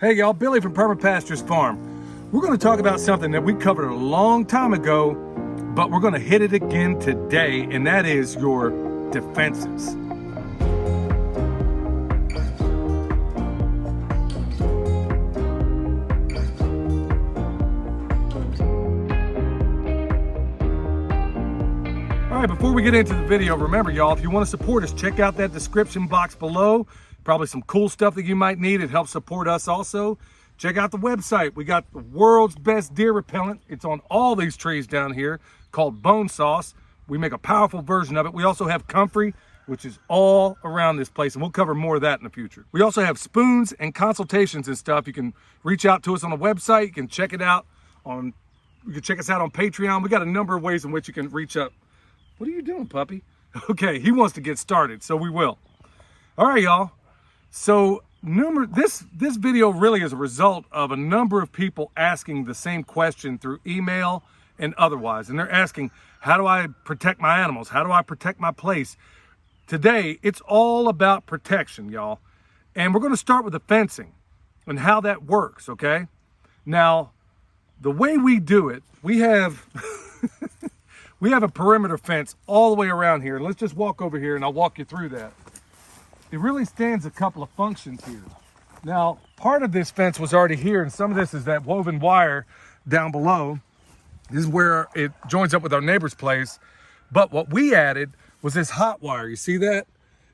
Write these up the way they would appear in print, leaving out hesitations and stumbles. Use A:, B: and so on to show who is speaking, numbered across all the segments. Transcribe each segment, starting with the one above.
A: Hey y'all, Billy from Perma Pastures Farm. We're going to talk about something that we covered a long time ago, but we're going to hit it again today, and that is your defenses. All right, before we get into the video, remember y'all, if you want to support us, check out that description box below. Probably some cool stuff that you might need. It helps support us also. Check out the website. We got the world's best deer repellent. It's on all these trees down here, called Bone Sauce. We make a powerful version of it. We also have comfrey, which is all around this place, and we'll cover more of that in the future. We also have spoons and consultations and stuff. You can reach out to us on the website. You can check it out on, you can check us out on Patreon. We got a number of ways in which you can reach up. What are you doing, puppy? Okay, he wants to get started, so we will. All right, y'all. So this video really is a result of a number of people asking the same question through email and otherwise. And they're asking, how do I protect my animals? How do I protect my place? Today, it's all about protection, y'all. And we're going to start with the fencing and how that works, okay? Now, the way we do it, we have we have a perimeter fence all the way around here. Let's just walk over here and I'll walk you through that. It really stands a couple of functions here. Now, part of this fence was already here, and some of this is that woven wire down below. This is where it joins up with our neighbor's place. But what we added was this hot wire. You see that?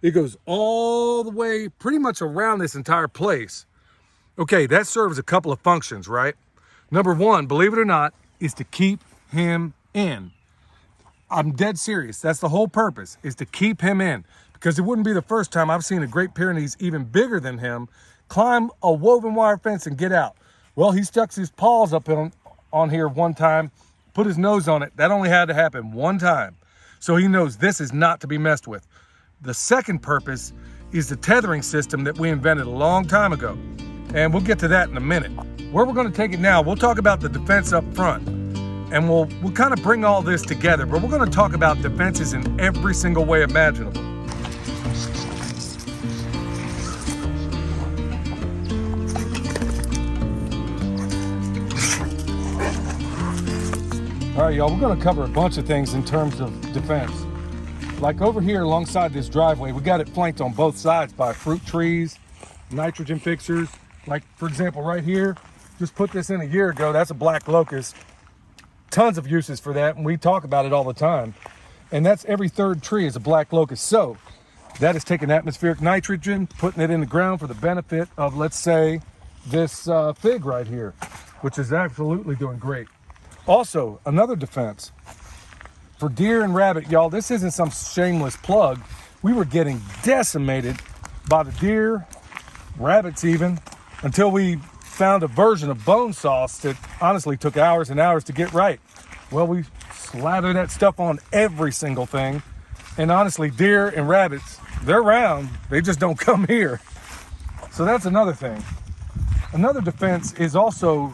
A: It goes all the way pretty much around this entire place. Okay, that serves a couple of functions, right? Number one, believe it or not, is to keep him in. I'm dead serious. That's the whole purpose, is to keep him in. Because it wouldn't be the first time I've seen a Great Pyrenees even bigger than him climb a woven wire fence and get out. Well, he stuck his paws up on here one time, put his nose on it. That only had to happen one time. So he knows this is not to be messed with. The second purpose is the tethering system that we invented a long time ago. And we'll get to that in a minute. Where we're going to take it now, we'll talk about the defense up front. And we'll kind of bring all this together. But we're going to talk about defenses in every single way imaginable. All right, y'all, we're gonna cover a bunch of things in terms of defense. Like over here alongside this driveway, we got it flanked on both sides by fruit trees, nitrogen fixers. Like, for example, right here, just put this in a year ago, that's a black locust. Tons of uses for that, and we talk about it all the time. And that's every third tree is a black locust. So that is taking atmospheric nitrogen, putting it in the ground for the benefit of, let's say, this fig right here, which is absolutely doing great. Also, another defense for deer and rabbit, y'all, this isn't some shameless plug. We were getting decimated by the deer, rabbits even, until we found a version of Bone Sauce that honestly took hours and hours to get right. Well, we slather that stuff on every single thing. And honestly, deer and rabbits, they're around, they just don't come here. So that's another thing. Another defense is also,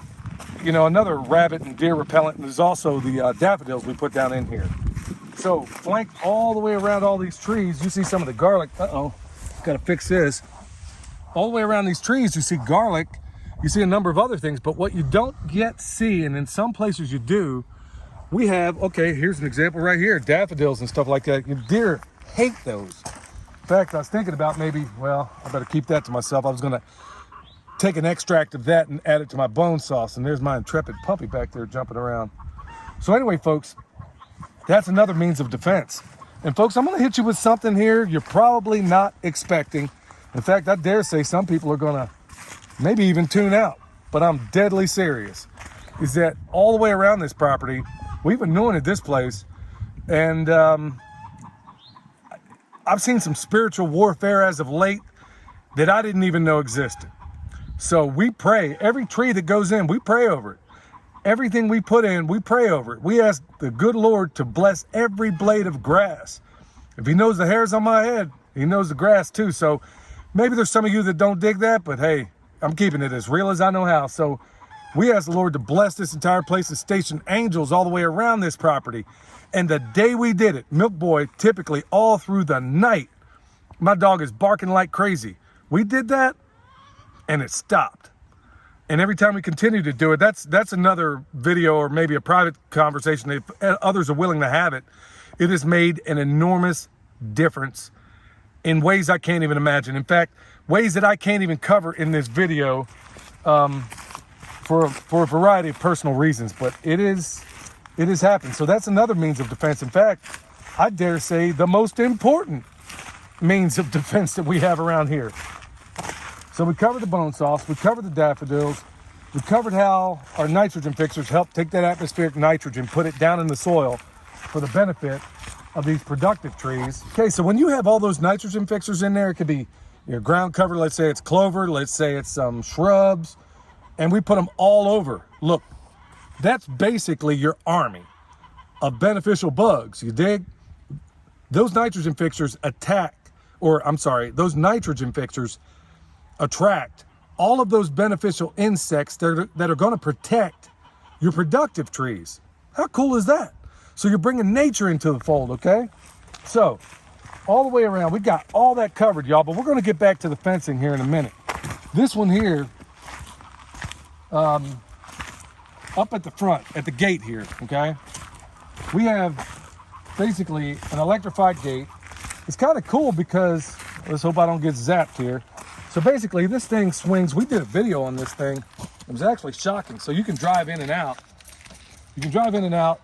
A: you know, another rabbit and deer repellent, and there's also the daffodils we put down in here. So flanked all the way around all these trees, you see some of the garlic. Gotta fix this. All the way around these trees, you see garlic, you see a number of other things, but what you don't yet see, and in some places you do, we have, okay, here's an example right here, daffodils and stuff like that. Deer hate those. In fact, I was thinking about maybe, well, I better keep that to myself. I was gonna take an extract of that and add it to my bone sauce. And there's my intrepid puppy back there jumping around. So anyway, folks, that's another means of defense. And folks, I'm going to hit you with something here you're probably not expecting. In fact, I dare say some people are going to maybe even tune out, but I'm deadly serious. Is that all the way around this property, we've anointed this place, and I've seen some spiritual warfare as of late that I didn't even know existed. So we pray. Every tree that goes in, we pray over it. Everything we put in, we pray over it. We ask the good Lord to bless every blade of grass. If he knows the hairs on my head, he knows the grass too. So maybe there's some of you that don't dig that, but hey, I'm keeping it as real as I know how. So we ask the Lord to bless this entire place and station angels all the way around this property. And the day we did it, Milk Boy, typically all through the night, my dog is barking like crazy. We did that, and it stopped. And every time we continue to do it, that's another video or maybe a private conversation if others are willing to have it. It has made an enormous difference in ways I can't even imagine. In fact, ways that I can't even cover in this video for a variety of personal reasons, but it has happened. So that's another means of defense. In fact, I dare say the most important means of defense that we have around here. So we covered the bone sauce, we covered the daffodils, we covered how our nitrogen fixers help take that atmospheric nitrogen, put it down in the soil for the benefit of these productive trees. Okay, so when you have all those nitrogen fixers in there, it could be your ground cover, let's say it's clover, let's say it's some shrubs, and we put them all over. Look, that's basically your army of beneficial bugs, you dig? Those nitrogen fixers those nitrogen fixers attract all of those beneficial insects that are going to protect your productive trees. How cool is that? So you're bringing nature into the fold, okay? So all the way around, we got all that covered, y'all, but we're going to get back to the fencing here in a minute. This one here, up at the front, at the gate here, okay? We have basically an electrified gate. It's kind of cool because, let's hope I don't get zapped here. So basically this thing swings. We did a video on this thing. It was actually shocking. So you can drive in and out. You can drive in and out.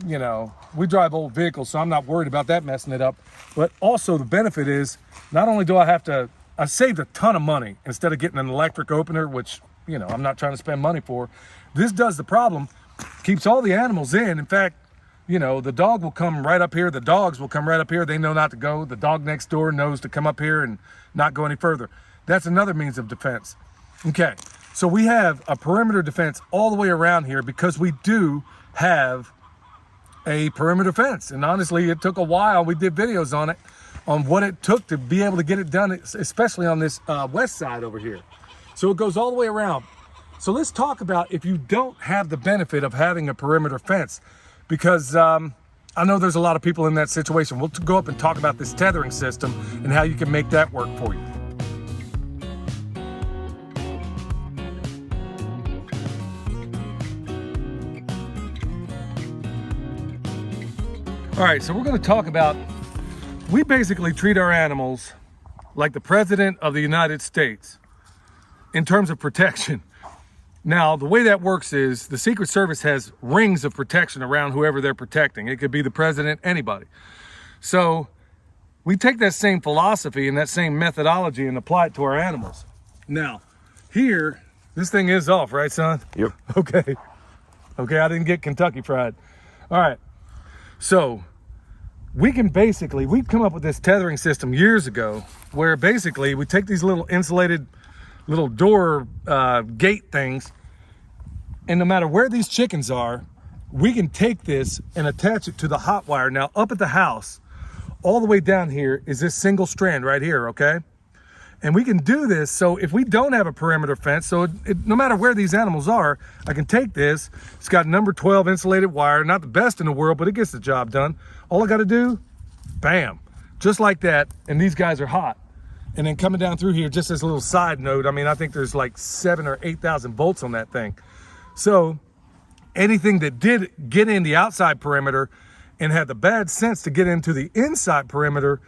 A: You know, we drive old vehicles, so I'm not worried about that messing it up. But also the benefit is, not only do I saved a ton of money instead of getting an electric opener, which, you know, I'm not trying to spend money for. This does the problem, keeps all the animals in. In fact, you know, the dog will come right up here. The dogs will come right up here. They know not to go. The dog next door knows to come up here and not go any further. That's another means of defense. Okay, so we have a perimeter defense all the way around here because we do have a perimeter fence. And honestly, it took a while. We did videos on it, on what it took to be able to get it done, especially on this west side over here. So it goes all the way around. So let's talk about if you don't have the benefit of having a perimeter fence, because I know there's a lot of people in that situation. We'll go up and talk about this tethering system and how you can make that work for you. All right, so we're going to talk about, we basically treat our animals like the President of the United States in terms of protection. Now, the way that works is the Secret Service has rings of protection around whoever they're protecting. It could be the president, anybody. So we take that same philosophy and that same methodology and apply it to our animals. Now, here, this thing is off, right, son?
B: Yep.
A: Okay. Okay, I didn't get Kentucky Fried. All right. So we've come up with this tethering system years ago where basically we take these little insulated little door gate things, and no matter where these chickens are, we can take this and attach it to the hot wire. Now up at the house, all the way down here is this single strand right here, okay? And we can do this, so if we don't have a perimeter fence, so no matter where these animals are, I can take this. It's got number 12 insulated wire, not the best in the world, but it gets the job done. All I gotta do, bam, just like that, and these guys are hot. And then coming down through here, just as a little side note, I mean, I think there's like 7,000 or 8,000 volts on that thing. So anything that did get in the outside perimeter and had the bad sense to get into the inside perimeter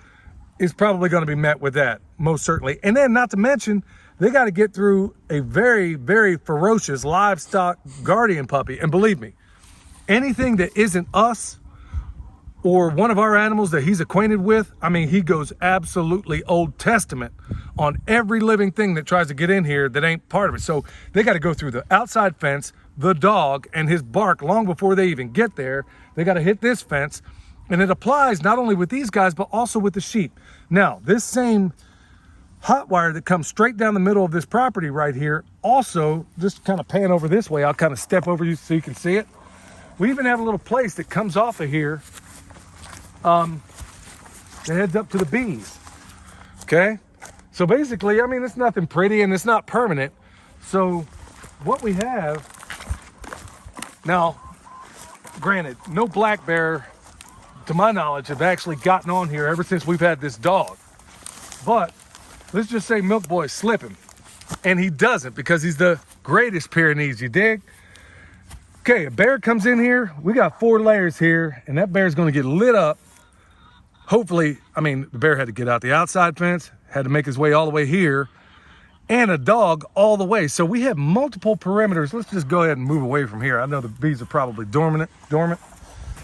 A: is probably going to be met with that, most certainly. And then not to mention, they got to get through a very, very ferocious livestock guardian puppy. And believe me, anything that isn't us or one of our animals that he's acquainted with, I mean, he goes absolutely Old Testament on every living thing that tries to get in here that ain't part of it. So they got to go through the outside fence, the dog, and his bark long before they even get there. They got to hit this fence. And it applies not only with these guys, but also with the sheep. Now, this same hot wire that comes straight down the middle of this property right here, also, just kind of pan over this way, I'll kind of step over you so you can see it. We even have a little place that comes off of here that heads up to the bees, okay? So basically, I mean, it's nothing pretty and it's not permanent. So what we have, now, granted, no black bear, to my knowledge, have actually gotten on here ever since we've had this dog. But let's just say Milk Boy's slipping. and he doesn't because he's the greatest Pyrenees, you dig? Okay, a bear comes in here. We got 4 layers here, and that bear's gonna get lit up. Hopefully, I mean, the bear had to get out the outside fence, had to make his way all the way here, and a dog all the way. So we have multiple perimeters. Let's just go ahead and move away from here. I know the bees are probably dormant.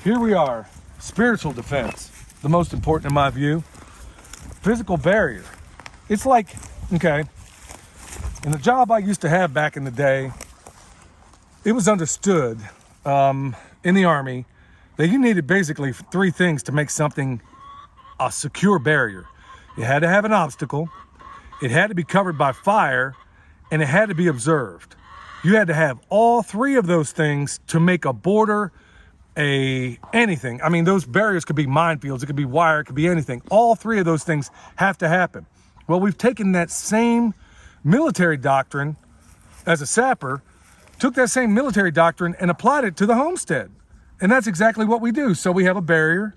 A: Here we are, spiritual defense, the most important in my view. Physical barrier. It's like, okay, in the job I used to have back in the day, it was understood in the Army that you needed basically 3 things to make something a secure barrier. You had to have an obstacle, it had to be covered by fire, and it had to be observed. You had to have all 3 of those things to make a border, anything. I mean, those barriers could be minefields, it could be wire, it could be anything. All 3 of those things have to happen. Well, we've taken that same military doctrine as a sapper, took that same military doctrine and applied it to the homestead. And that's exactly what we do. So we have a barrier,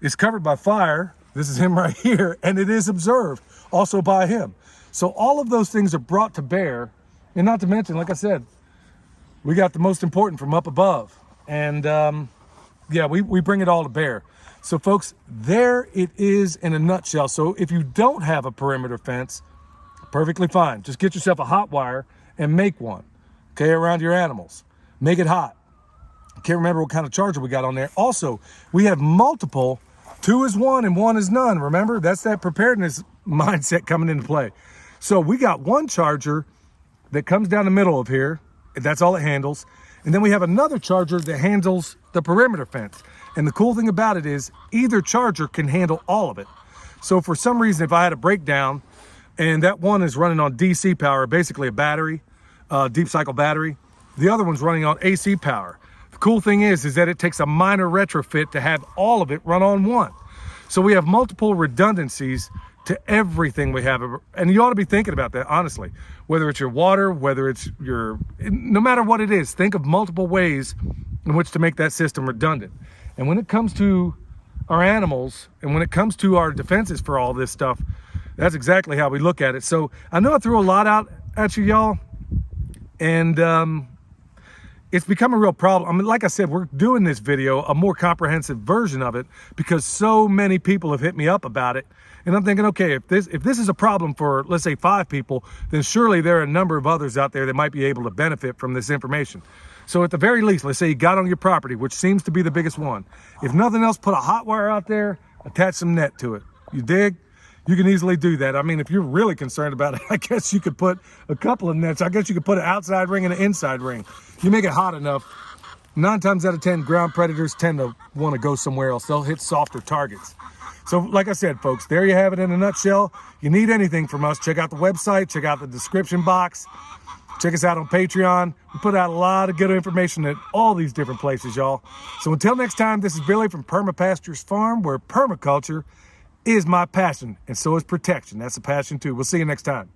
A: it's covered by fire, this is him right here, and it is observed also by him. So all of those things are brought to bear, and not to mention, like I said, we got the most important from up above. And yeah, we bring it all to bear. So folks, there it is in a nutshell. So if you don't have a perimeter fence, perfectly fine. Just get yourself a hot wire and make one, okay, around your animals. Make it hot. Can't remember what kind of charger we got on there. Also, we have multiple, 2 is 1 and 1 is none. Remember, that's that preparedness mindset coming into play. So we got 1 charger that comes down the middle of here, and that's all it handles. And then we have another charger that handles the perimeter fence. And the cool thing about it is either charger can handle all of it. So for some reason, if I had a breakdown and that one is running on DC power, basically a battery, deep cycle battery, the other one's running on AC power. The cool thing is that it takes a minor retrofit to have all of it run on one. So we have multiple redundancies to everything we have. And you ought to be thinking about that, honestly. Whether it's your water, whether it's no matter what it is, think of multiple ways in which to make that system redundant. And when it comes to our animals, and when it comes to our defenses for all this stuff, that's exactly how we look at it. So I know I threw a lot out at you, y'all, and it's become a real problem. I mean, like I said, we're doing this video, a more comprehensive version of it, because so many people have hit me up about it. And I'm thinking, okay, if this is a problem for, let's say, 5 people, then surely there are a number of others out there that might be able to benefit from this information. So at the very least, let's say you got on your property, which seems to be the biggest one. If nothing else, put a hot wire out there, attach some net to it. You dig? You can easily do that. I mean, if you're really concerned about it, I guess you could put a couple of nets. I guess you could put an outside ring and an inside ring. You make it hot enough, 9 times out of 10, ground predators tend to want to go somewhere else. They'll hit softer targets. So like I said, folks, there you have it in a nutshell. You need anything from us, check out the website, check out the description box. Check us out on Patreon. We put out a lot of good information at all these different places, y'all. So until next time, this is Billy from Perma Pastures Farm, where permaculture is my passion, and so is protection. That's a passion too. We'll see you next time.